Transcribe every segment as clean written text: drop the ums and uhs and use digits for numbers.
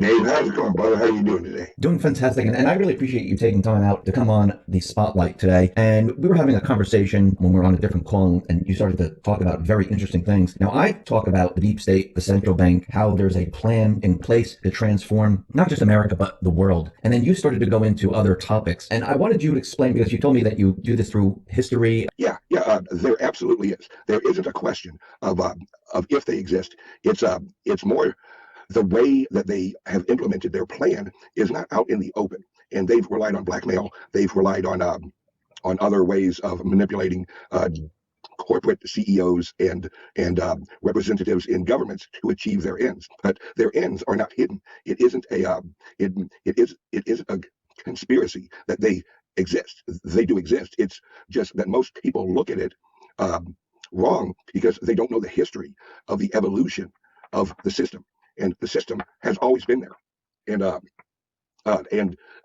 Dave, how's it going, brother? How you doing today? Doing fantastic. And I really appreciate you taking time out to come on the spotlight today. And we were having a conversation when we were on a different call, and you started to talk about very interesting things. Now, I talk about the deep state, the central bank, how there's a plan in place to transform not just America, but the world. And then you started to go into other topics. And I wanted you to explain, because you told me that you do this through history. Yeah. There absolutely is. There isn't a question of if they exist. It's more the way that they have implemented their plan is not out in the open, and they've relied on blackmail. They've relied on other ways of manipulating corporate CEOs and representatives in governments to achieve their ends. But their ends are not hidden. It isn't a it it isn't a conspiracy that they exist. They do exist. It's just that most people look at it wrong because they don't know the history of the evolution of the system, and the system has always been there. And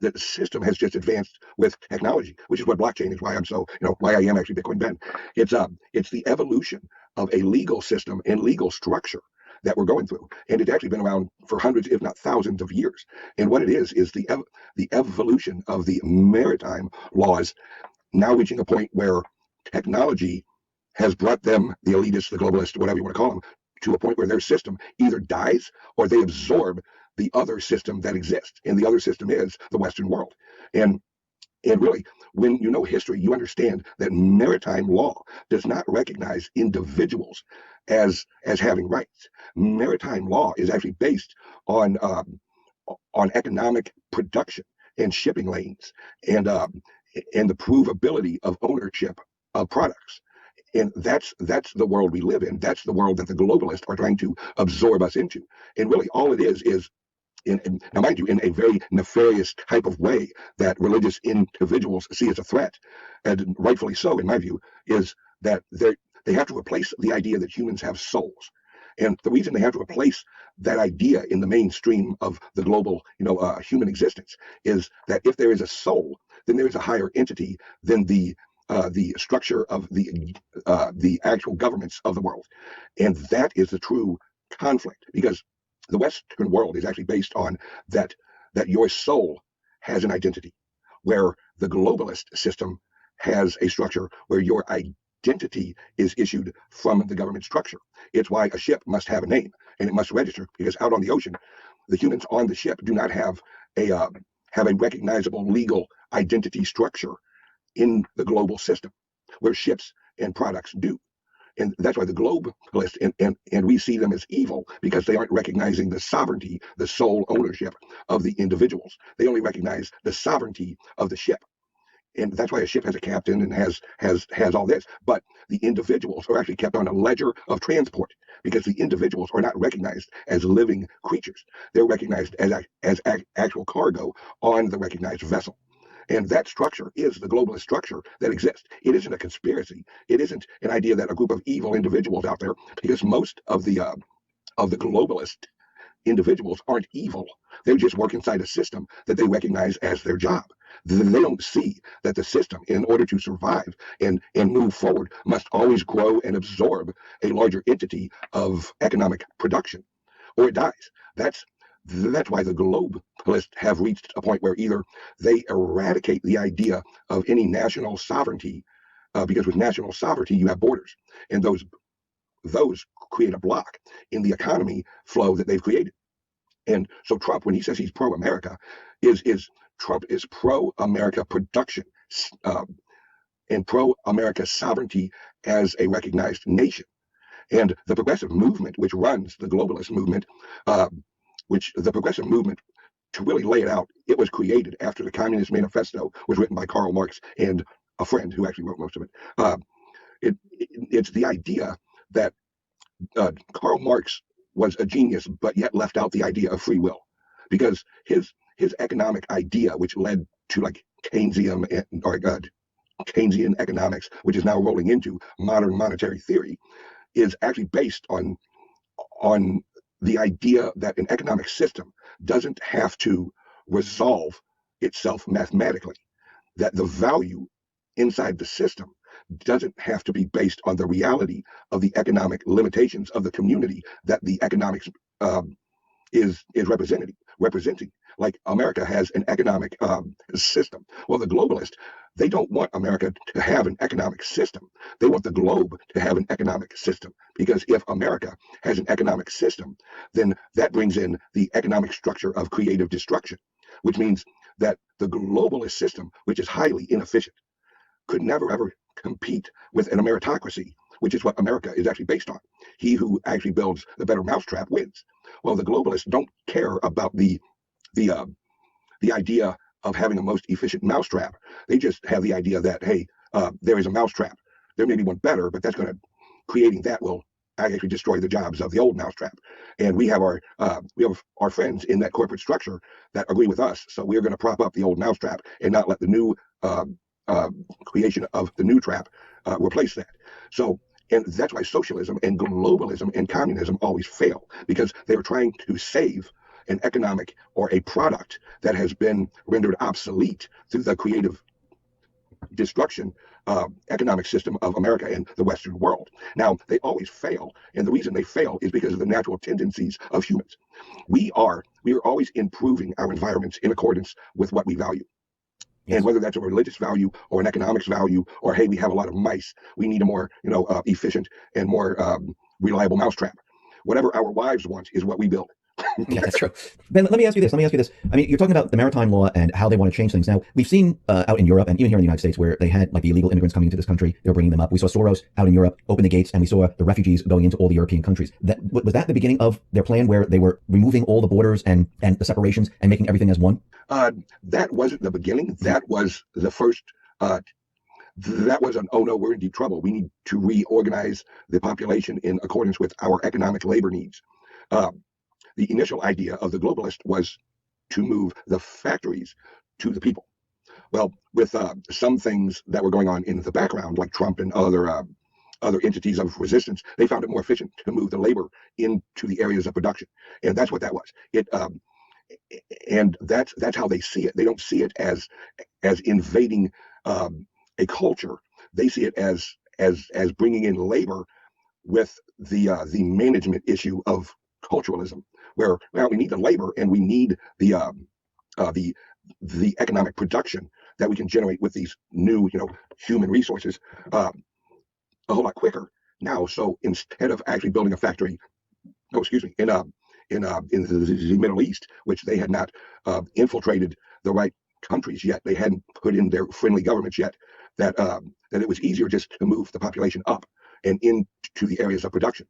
the system has just advanced with technology, which is what blockchain is. Why I'm so, why I am actually Bitcoin Ben. It's the evolution of a legal system and legal structure that we're going through, and it's actually been around for hundreds, if not thousands, of years. And what it is the evolution of the maritime laws now reaching a point where technology has brought them, the elitists, the globalists, whatever you want to call them, to a point where their system either dies or they absorb the other system that exists. And the other system is the Western world. And and really, when you know history, you understand that maritime law does not recognize individuals as having rights. Maritime law is actually based on economic production and shipping lanes and uh, and the provability of ownership of products. And that's the world we live in. That's the world that the globalists are trying to absorb us into. And really, all it is now, mind you, in a very nefarious type of way that religious individuals see as a threat, and rightfully so, in my view, is that they have to replace the idea that humans have souls. And the reason they have to replace that idea in the mainstream of the global, human existence is that if there is a soul, then there is a higher entity than the structure of the actual governments of the world, and that is the true conflict because the Western world is actually based on that your soul has an identity, where the globalist system has a structure where your identity is issued from the government structure. It's why a ship must have a name and it must register because out on the ocean, the humans on the ship do not a uh, have a recognizable legal identity structure in the global system, where ships and products do. And that's why the globalists and we see them as evil because they aren't recognizing the sovereignty, the sole ownership of the individuals. They only recognize the sovereignty of the ship. And that's why a ship has a captain and has all this. But the individuals are actually kept on a ledger of transport because the individuals are not recognized as living creatures. They're recognized as actual cargo on the recognized vessel. And that structure is the globalist structure that exists. It isn't a conspiracy. It isn't an idea that a group of evil individuals out there, because most of the globalist individuals aren't evil. They just work inside a system that they recognize as their job. They don't see that the system, in order to survive and move forward, must always grow and absorb a larger entity of economic production, or it dies. That's why the globalists have reached a point where either they eradicate the idea of any national sovereignty, because with national sovereignty you have borders, and those create a block in the economy flow that they've created. And so Trump, when he says he's pro-America, is Trump is pro-America production, uh, and pro-America sovereignty as a recognized nation. And the progressive movement, which runs the globalist movement, uh, which the progressive movement, to really lay it out, it was created after the Communist Manifesto was written by Karl Marx and a friend who actually wrote most of it. It's the idea that Karl Marx was a genius, but yet left out the idea of free will, because his economic idea, which led to like Keynesian or Keynesian economics, which is now rolling into modern monetary theory, is actually based on the idea that an economic system doesn't have to resolve itself mathematically, that the value inside the system doesn't have to be based on the reality of the economic limitations of the community that the economics is representing like America has an economic system. Well, the globalists, they don't want America to have an economic system. They want the globe to have an economic system, because if America has an economic system, then that brings in the economic structure of creative destruction, which means that the globalist system, which is highly inefficient, could never ever compete with an meritocracy, which is what America is actually based on. He who actually builds the better mousetrap wins. Well, the globalists don't care about the uh, the idea of having a most efficient mousetrap. They just have the idea that, hey, there is a mousetrap. There may be one better, but that's going to creating that will actually destroy the jobs of the old mousetrap. And we have our friends in that corporate structure that agree with us. So we're going to prop up the old mousetrap and not let the new uh, creation of the new trap replace that. So. And that's why socialism and globalism and communism always fail, because they are trying to save an economic or a product that has been rendered obsolete through the creative destruction economic system of America and the Western world. Now, they always fail, and the reason they fail is because of the natural tendencies of humans. We are always improving our environments in accordance with what we value. Yes. And whether that's a religious value or an economics value, or hey, we have a lot of mice, we need a more efficient and more reliable mousetrap. Whatever our wives want is what we build. Yeah, that's true. Ben, let me ask you this. Let me ask you this. I mean, you're talking about the maritime law and how they want to change things. Now, we've seen out in Europe and even here in the United States where they had like the illegal immigrants coming into this country. They were bringing them up. We saw Soros out in Europe open the gates, and we saw the refugees going into all the European countries. Was that the beginning of their plan, where they were removing all the borders and the separations and making everything as one? That wasn't the beginning. That was the first. That was an, oh no, we're in deep trouble. We need to reorganize the population in accordance with our economic labor needs. Uh, the initial idea of the globalist was to move the factories to the people. Well, with some things that were going on in the background, like Trump and other entities of resistance, they found it more efficient to move the labor into the areas of production, and that's what that was. And that's how they see it. They don't see it as invading a culture. They see it as bringing in labor with the management issue of culturalism, where well, we need the labor and we need uh, the the economic production that we can generate with these new human resources a whole lot quicker now. So instead of actually building a factory, oh excuse me, in the Middle East, which they had not infiltrated the right countries yet, they hadn't put in their friendly governments yet, that it was easier just to move the population up and into the areas of production.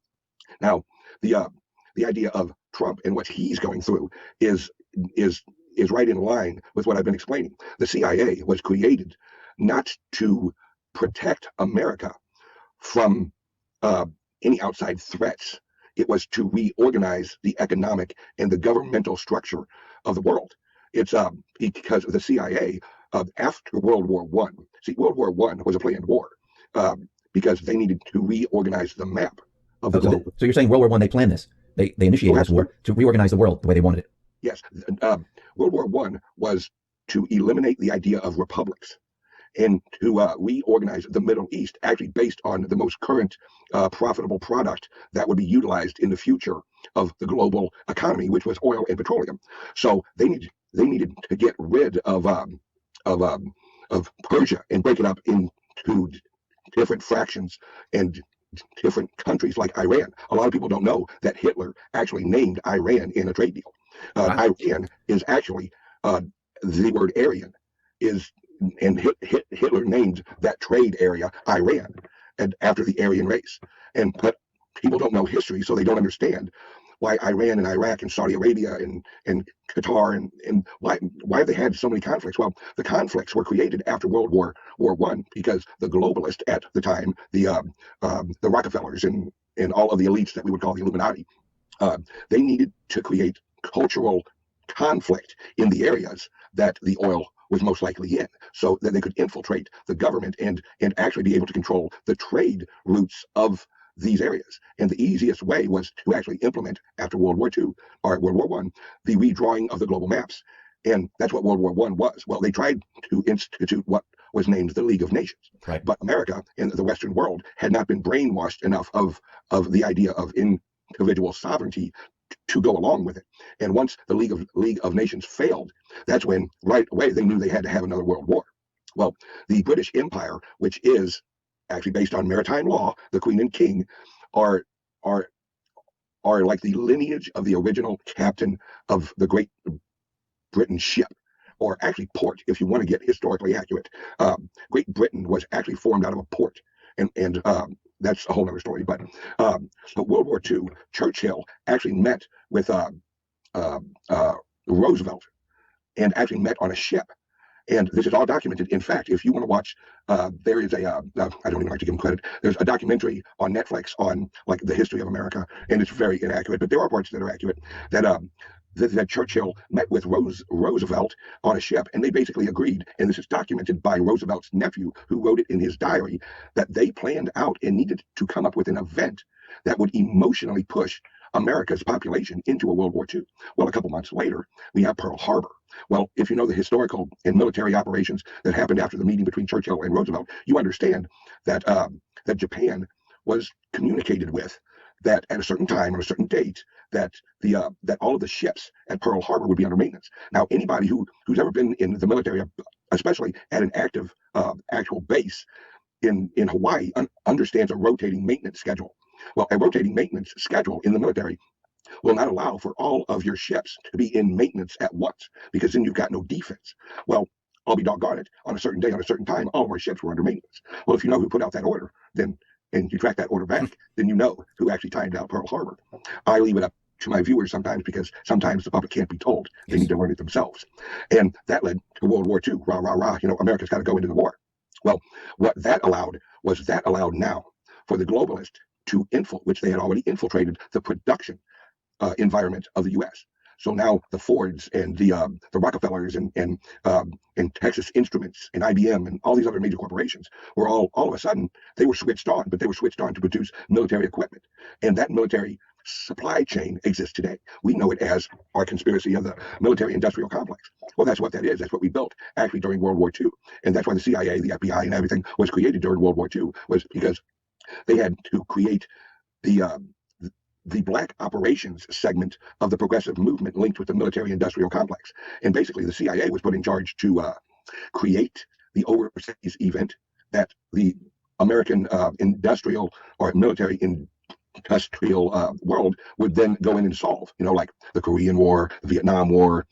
Now, the uh, the idea of Trump and what he's going through is is is right in line with what I've been explaining. The CIA was created not to protect America from uh, any outside threats. It was to reorganize the economic and the governmental structure of the world. It's because the CIA after World War One. See, World War One was a planned war because they needed to reorganize the map of the Oh, globe. so you're saying World War One, they planned this. They Oh, initiated this war absolutely. to reorganize the world the way they wanted it. Yes. World War One was to eliminate the idea of republics and to reorganize the Middle East, actually based on the most current profitable product that would be utilized in the future of the global economy, which was oil and petroleum. So they needed to get rid of Persia and break it up into different fractions and different countries like Iran. A lot of people don't know that Hitler actually named Iran in a trade deal. Wow. Iran is actually the word Aryan is, and Hitler named that trade area Iran, and after the Aryan race. But people don't know history, so they don't understand why Iran and Iraq and Saudi Arabia and Qatar and why have they had so many conflicts? Well, the conflicts were created after World War One because the globalists at the time, the Rockefellers and all of the elites that we would call the Illuminati, uh, they needed to create cultural conflict in the areas that the oil was most likely in, so that they could infiltrate the government and actually be able to control the trade routes of these areas. And the easiest way was to actually implement after World War II or World War One the redrawing of the global maps. And that's what World War One was. Well, they tried to institute what was named the League of Nations, Right. but America and the Western world had not been brainwashed enough of the idea of individual sovereignty to go along with it. And once the League of Nations failed, that's when right away they knew they had to have another world war. Well, the British Empire, which is actually based on maritime law, the Queen and King, are are are like the lineage of the original captain of the Great Britain ship, or actually port, if you want to get historically accurate. Great Britain was actually formed out of a port, and that's a whole other story. But World War II, Churchill actually met with uh, uh, Roosevelt, and actually met on a ship. And this is all documented. In fact, if you want to watch, there is I don't even like to give him credit. There's a documentary on Netflix on like the history of America, and it's very inaccurate, but there are parts that are accurate. That that Churchill met with Roosevelt on a ship, and they basically agreed, and this is documented by Roosevelt's nephew, who wrote it in his diary, that they planned out and needed to come up with an event that would emotionally push America's population into a World War II. Well, a couple months later, we have Pearl Harbor. Well, if you know the historical and military operations that happened after the meeting between Churchill and Roosevelt, you understand that that Japan was communicated with, that at a certain time on a certain date, that that all of the ships at Pearl Harbor would be under maintenance. Now, anybody who's ever been in the military, especially at an active actual base in Hawaii, understands a rotating maintenance schedule. Well, a rotating maintenance schedule in the military will not allow for all of your ships to be in maintenance at once, because then you've got no defense. Well, I'll be doggone it. On a certain day, on a certain time, all of our ships were under maintenance. Well, if you know who put out that order, then and you track that order back, then you know who actually timed out Pearl Harbor. I leave it up to my viewers sometimes, because sometimes the public can't be told. They need to learn it themselves. And that led to World War II. Rah, rah, rah. America's got to go into the war. Well, what that allowed was that allowed now for the globalists to which they had already infiltrated the production environment of the U.S. So now the Fords and the Rockefellers and Texas Instruments and IBM and all these other major corporations were all of a sudden they were switched on, but they were switched on to produce military equipment, and that military supply chain exists today. We know it as our conspiracy of the military industrial complex. Well, that's what that is. That's what we built actually during World War II, and that's why the CIA, the FBI, and everything was created during World War II, was because they had to create the the black operations segment of the progressive movement linked with the military industrial complex. And basically, the CIA was put in charge to create the overseas event that the American industrial or military industrial world would then go in and solve, like the Korean War, the Vietnam War.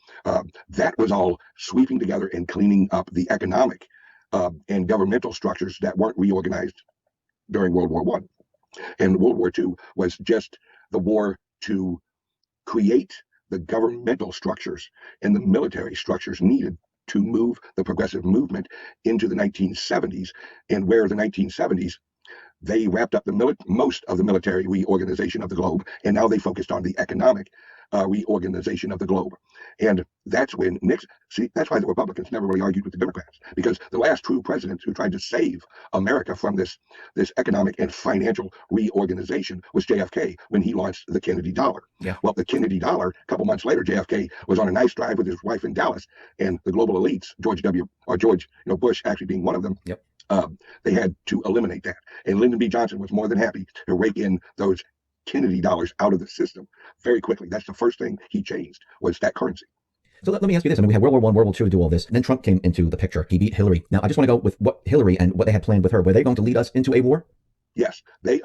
That was all sweeping together and cleaning up the economic and governmental structures that weren't reorganized during World War One. And World War II was just the war to create the governmental structures and the military structures needed to move the progressive movement into the 1970s, and where the 1970s they wrapped up most of the military reorganization of the globe, and now they focused on the economic reorganization of the globe. And that's when Nixon, see, that's why the Republicans never really argued with the Democrats, because the last true president who tried to save America from this economic and financial reorganization was JFK when he launched the Kennedy dollar. Yeah. Well, the Kennedy dollar, a couple months later, JFK was on a nice drive with his wife in Dallas, and the global elites, George Bush actually being one of them. Yep. They had to eliminate that. And Lyndon B. Johnson was more than happy to rake in those Kennedy dollars out of the system very quickly. That's the first thing he changed, was that currency. So let me ask you this. I mean, we had World War One, World War II to do all this, and then Trump came into the picture. He beat Hillary. Now, I just want to go with what Hillary and what they had planned with her. Were they going to lead us into a war? Yes. They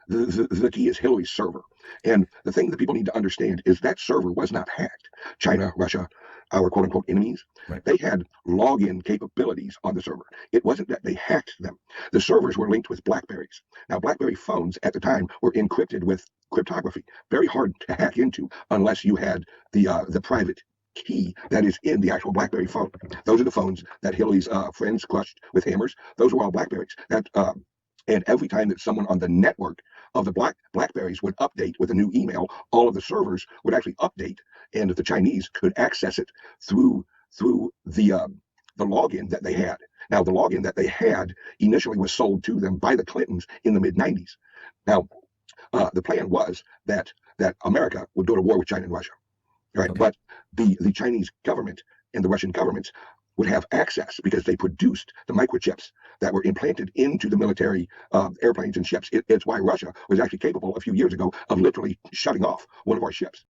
the key is Hillary's server. And the thing that people need to understand is that server was not hacked. China, Russia, our quote unquote enemies, right, they had login capabilities on the server. It wasn't that they hacked them. The servers were linked with Blackberries. Now, Blackberry phones at the time were encrypted with cryptography, very hard to hack into unless you had the private key that is in the actual BlackBerry phone. Those are the phones that Hillary's friends crushed with hammers. Those were all Blackberries. And every time that someone on the network of the Blackberries would update with a new email, all of the servers would actually update, and the Chinese could access it through the login that they had. Now, the login that they had initially was sold to them by the Clintons in the mid '90s. Now, the plan was that America would go to war with China and Russia, right? Okay. But the Chinese government and the Russian governments would have access because they produced the microchips that were implanted into the military airplanes and ships. It's why Russia was actually capable a few years ago of literally shutting off one of our ships.